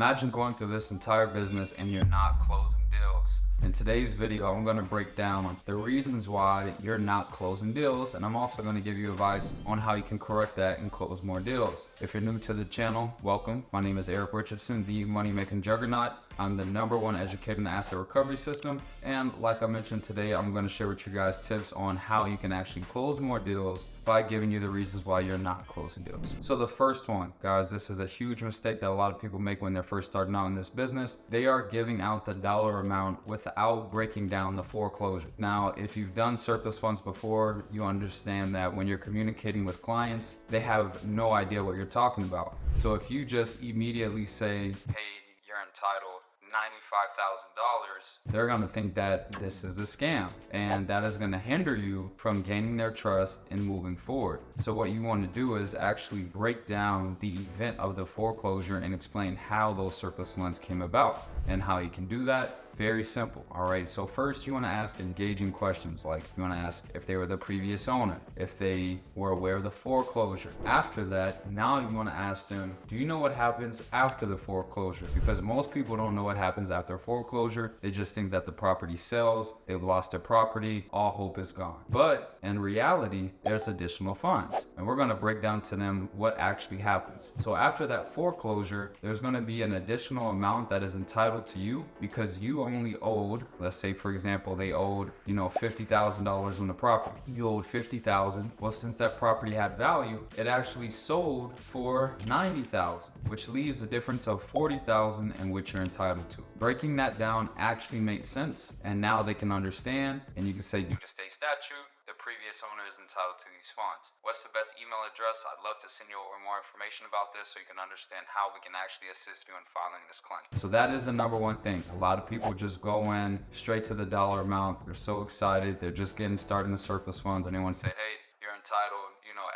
Imagine going through this entire business and you're not closing deals. In today's video, I'm going to break down the reasons why you're not closing deals, and I'm also going to give you advice on how you can correct that and close more deals. If you're new to the channel, welcome. My name is Eric Richardson, the money making juggernaut. I'm the #1 educator in the asset recovery system, and like I mentioned today, I'm going to share with you guys tips on how you can actually close more deals by giving you the reasons why you're not closing deals. So the first one, guys, this is a huge mistake that a lot of people make when they're first starting out in this business. They are giving out the dollar amount without breaking down the foreclosure. Now, if you've done surplus funds before, you understand that when you're communicating with clients, they have no idea what you're talking about. So if you just immediately say, hey, you're entitled $95,000, they're going to think that this is a scam, and that is going to hinder you from gaining their trust and moving forward. So what you want to do is actually break down the event of the foreclosure and explain how those surplus funds came about. And how you can do that, very simple. All right, so first you want to ask engaging questions, like you want to ask if they were the previous owner, if they were aware of the foreclosure. After that, now you want to ask them, do you know what happens after the foreclosure? Because most people don't know what happens after foreclosure. They just think that the property sells, they've lost their property, all hope is gone. But in reality, there's additional funds, and we're going to break down to them what actually happens. So after that foreclosure, there's going to be an additional amount that is entitled to you because you only owed, let's say for example, they owed, $50,000 on the property. You owed $50,000. Well, since that property had value, it actually sold for $90,000, which leaves a difference of $40,000 in which you're entitled to. Breaking that down actually makes sense, and now they can understand, and you can say, due to state statute, the previous owner is entitled to these funds. What's the best email address? I'd love to send you over more information about this so you can understand how we can actually assist you in filing this claim. So that is the #1 thing. A lot of people just go in straight to the dollar amount. They're so excited. They're just getting started in the surplus funds, and they want to say, hey, you're entitled,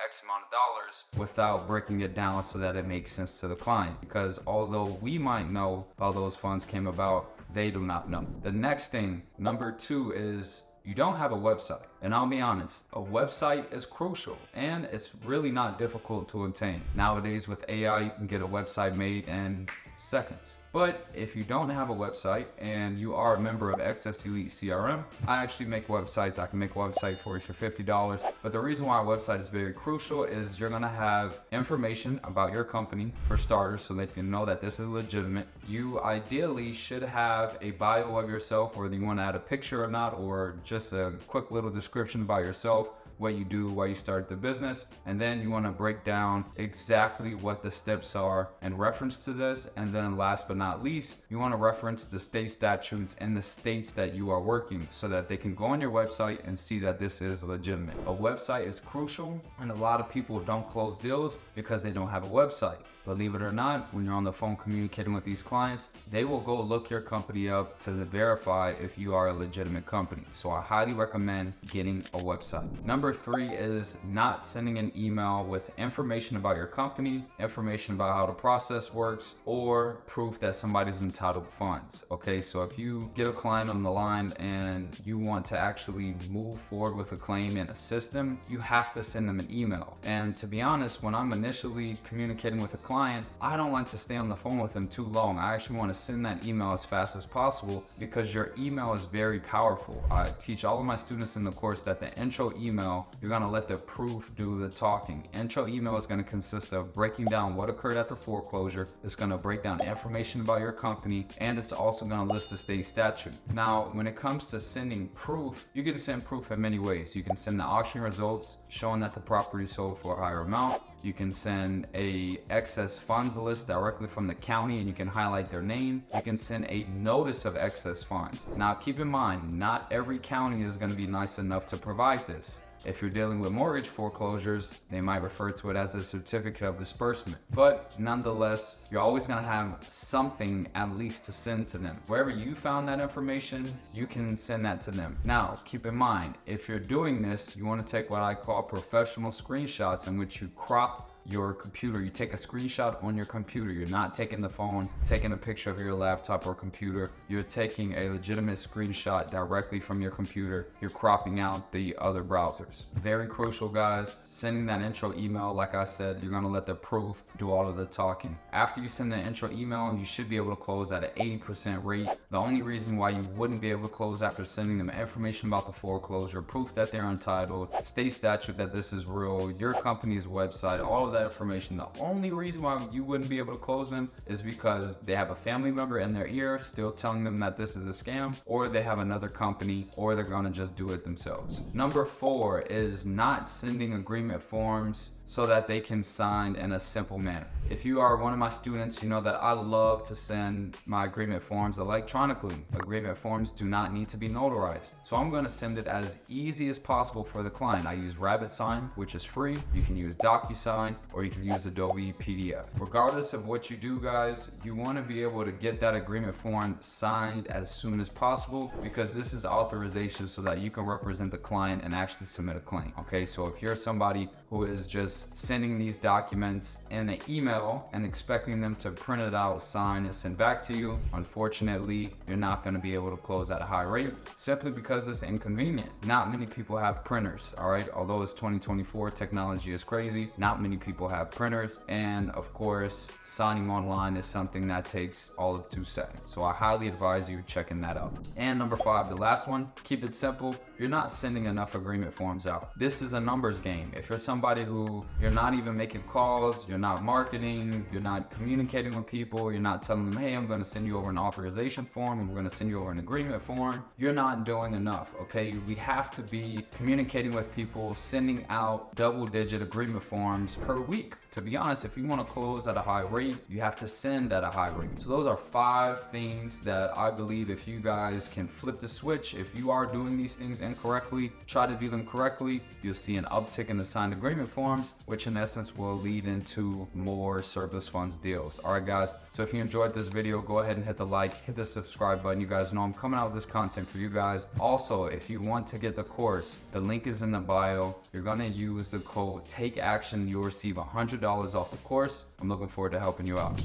X amount of dollars, without breaking it down so that it makes sense to the client. Because although we might know how those funds came about, they do not know. The next thing, #2, is you don't have a website. And I'll be honest, a website is crucial, and it's really not difficult to obtain. Nowadays with AI, you can get a website made in seconds. But if you don't have a website and you are a member of Access Elite CRM, I actually make websites. I can make a website for you for $50. But the reason why a website is very crucial is you're gonna have information about your company for starters, so that you know that this is legitimate. You ideally should have a bio of yourself, whether you want to add a picture or not, or just a quick little description about yourself, what you do, why you started the business, and then you want to break down exactly what the steps are in reference to this. And then last but not least, you want to reference the state statutes and the states that you are working so that they can go on your website and see that this is legitimate. A website is crucial, and a lot of people don't close deals because they don't have a website. Believe it or not, when you're on the phone communicating with these clients, they will go look your company up to verify if you are a legitimate company. So I highly recommend getting a website. #3 is not sending an email with information about your company, information about how the process works, or proof that somebody's entitled funds. Okay, so if you get a client on the line and you want to actually move forward with a claim and assist them, you have to send them an email. And to be honest, when I'm initially communicating with a client, I don't like to stay on the phone with them too long. I actually want to send that email as fast as possible because your email is very powerful. I teach all of my students in the course that the intro email, you're going to let the proof do the talking. Intro email is going to consist of breaking down what occurred at the foreclosure. It's going to break down information about your company, and it's also going to list the state statute. Now, when it comes to sending proof, you can send proof in many ways. You can send the auction results showing that the property sold for a higher amount. You can send a excess funds list directly from the county, and you can highlight their name. You can send a notice of excess funds. Now keep in mind, not every county is going to be nice enough to provide this. If you're dealing with mortgage foreclosures, they might refer to it as a certificate of disbursement. But nonetheless, you're always going to have something at least to send to them. Wherever you found that information, you can send that to them. Now, keep in mind, if you're doing this, you want to take what I call professional screenshots, in which you crop your computer. You take a screenshot on your computer. You're not taking the phone, taking a picture of your laptop or computer. You're taking a legitimate screenshot directly from your computer. You're cropping out the other browsers. Very crucial, guys. Sending that intro email, like I said, you're gonna let the proof do all of the talking. After you send the intro email, you should be able to close at an 80% rate. The only reason why you wouldn't be able to close after sending them information about the foreclosure, proof that they're entitled, state statute that this is real, your company's website, all of that information, the only reason why you wouldn't be able to close them is because they have a family member in their ear still telling them that this is a scam, or they have another company, or they're gonna just do it themselves. Number 4 is not sending agreement forms so that they can sign in a simple manner. If you are one of my students, you know that I love to send my agreement forms electronically. Agreement forms do not need to be notarized. So I'm gonna send it as easy as possible for the client. I use RabbitSign, which is free. You can use DocuSign, or you can use Adobe PDF. Regardless of what you do, guys, you wanna be able to get that agreement form signed as soon as possible, because this is authorization so that you can represent the client and actually submit a claim, okay? So if you're somebody who is just sending these documents in an email and expecting them to print it out, sign, and send back to you, unfortunately, you're not gonna be able to close at a high rate simply because it's inconvenient. Not many people have printers, all right? Although it's 2024, technology is crazy. Not many people have printers. And of course, signing online is something that takes all of 2 seconds. So I highly advise you checking that out. And number 5, the last one, keep it simple. You're not sending enough agreement forms out. This is a numbers game. If you're somebody who you're not even making calls, you're not marketing, you're not communicating with people, you're not telling them, hey, I'm gonna send you over an authorization form, and we're gonna send you over an agreement form, you're not doing enough, okay? We have to be communicating with people, sending out double-digit agreement forms per week. To be honest, if you wanna close at a high rate, you have to send at a high rate. So those are 5 things that I believe if you guys can flip the switch, if you are doing these things incorrectly, try to do them correctly, you'll see an uptick in the signed agreement forms, which in essence will lead into more surplus funds deals. All right, guys, so if you enjoyed this video, go ahead and hit the like, hit the subscribe button. You guys know I'm coming out with this content for you guys. Also, if you want to get the course, the link is in the bio. You're gonna use the code TAKEACTION, you'll receive $100 off the course. I'm looking forward to helping you out.